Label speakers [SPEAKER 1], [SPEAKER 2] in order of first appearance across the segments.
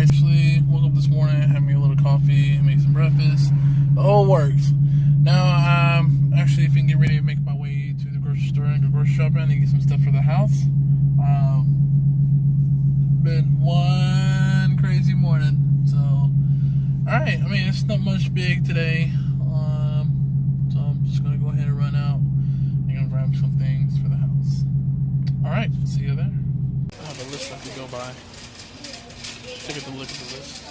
[SPEAKER 1] actually woke up this morning, had me a little coffee, made some breakfast. The whole works. Now I'm actually finna get ready to make my way to the grocery store and go grocery shopping and get some stuff for the house. Been one crazy morning, so alright, I mean it's not much big today. So I'm just gonna go ahead and run out and gonna grab some things for the house. Alright, see you there. I have a list I have to go by. Take a look at the list.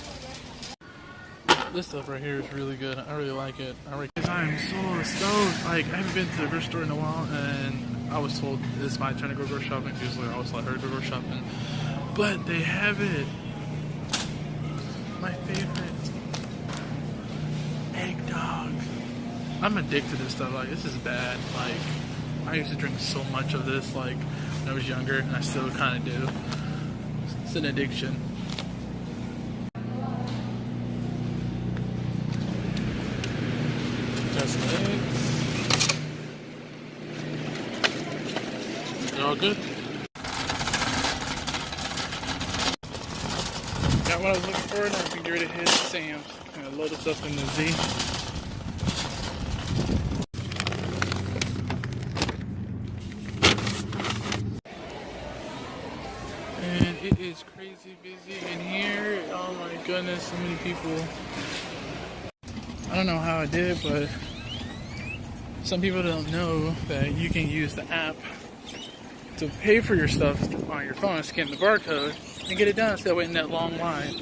[SPEAKER 1] This stuff right here is really good. I really like it. I'm so stoked. Like, I haven't been to the grocery store in a while, and I was told this is my turn to go grocery shopping. Usually I always let her go grocery shopping. But they have it. My favorite. Eggnog. I'm addicted to this stuff. Like, this is bad. Like, I used to drink so much of this, like, when I was younger, and I still kind of do. It's an addiction. Just eggs. They're all good. Got what I was looking for, and I can get ready to hit Sam's. I'm gonna load this up in the Z. And it is crazy busy in here. Oh my goodness, so many people. I don't know how I did, but some people don't know that you can use the app to pay for your stuff on your phone, scan the barcode, and get it done instead of waiting that long line.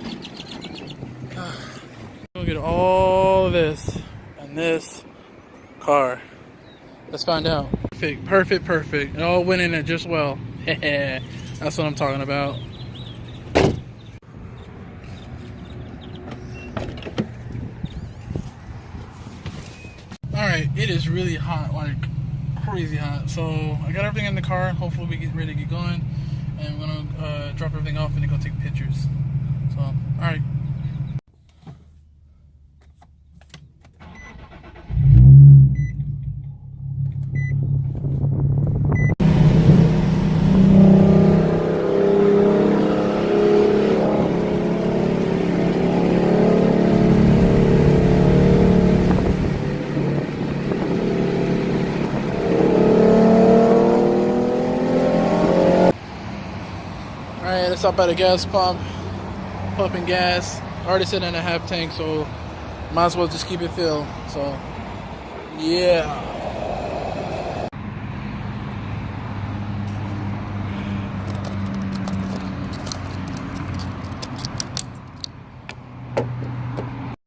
[SPEAKER 1] We'll get all of this in this car. Let's find out. Perfect, perfect. It all went in there just well. That's what I'm talking about. Alright, it is really hot, like crazy hot. So I got everything in the car. Hopefully we get ready to get going. And we're gonna drop everything off and then go take pictures. So, alright. Stop at a gas pump, pumping gas. Already sitting in a half tank, so might as well just keep it filled. So, yeah.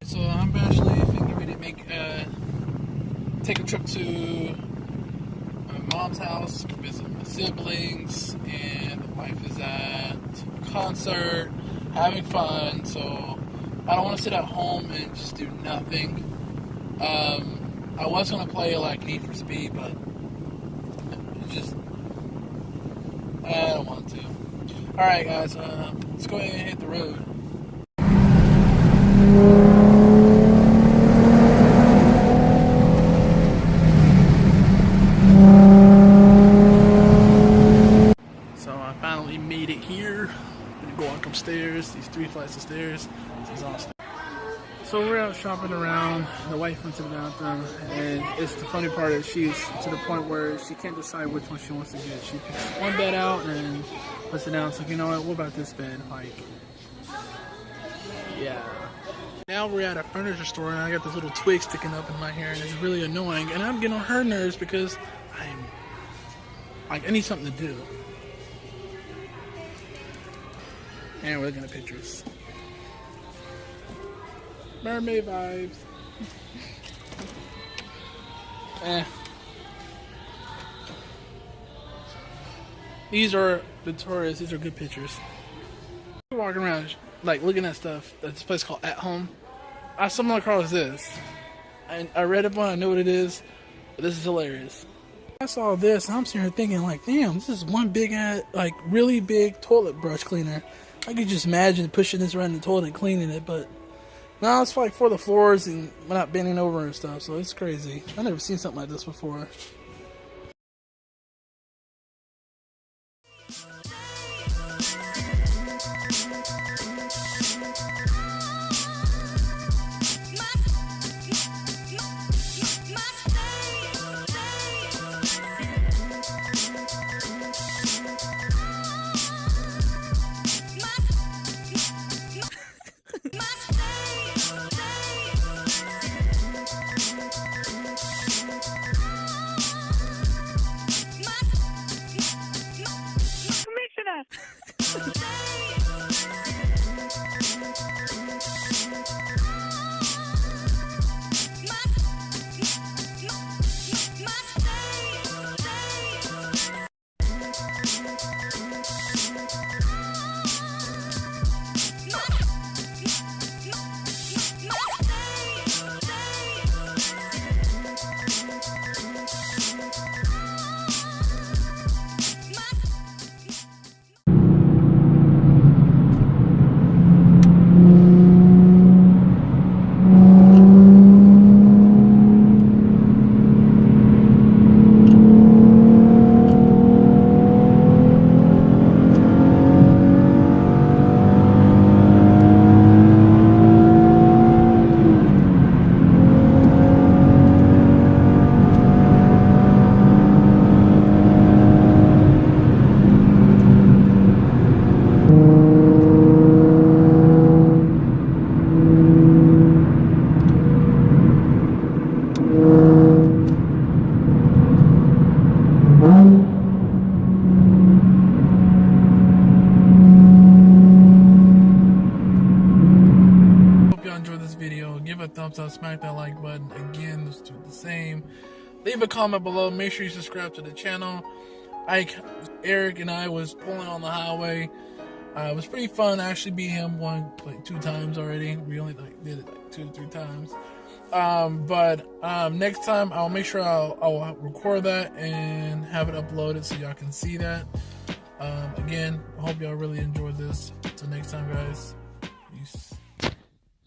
[SPEAKER 1] So I'm actually thinking ready to take a trip to my mom's house, visit my siblings, and the wife is at a concert, having fun, so I don't want to sit at home and just do nothing. I was going to play like Need for Speed, but it's just, I don't want to. Alright guys, let's go ahead and hit the road. Made it here. I'm gonna go up upstairs, these 3 flights of stairs. It's exhausting. So we're out shopping around. The wife went to the bathroom, and it's the funny part is she's to the point where she can't decide which one she wants to get. She picks one bed out and puts it down. It's like, you know what about this bed? Like, yeah. Now we're at a furniture store, and I got this little twig sticking up in my hair, and it's really annoying. And I'm getting on her nerves because I need something to do. And we're looking at pictures. Mermaid vibes. These are Victoria's. These are good pictures. Walking around, like looking at stuff. At this place called At Home. I stumbled across this. And I read up on it. I know what it is. But this is hilarious. I saw this, and I'm sitting here thinking, like, damn, this is one big, like, really big toilet brush cleaner. I could just imagine pushing this around the toilet and cleaning it, but no, it's like for the floors and not bending over and stuff, so it's crazy. I've never seen something like this before. thumbs up, smack that like button. Again, let's do the same. Leave a comment below. Make sure you subscribe to the channel. Eric and I was pulling on the highway. It was pretty fun. I actually beat him like 2 times already. We only did it like 2 to 3 times. But next time I'll make sure I'll record that and have it uploaded so y'all can see that. Again, I hope y'all really enjoyed this. Till next time, guys. Peace.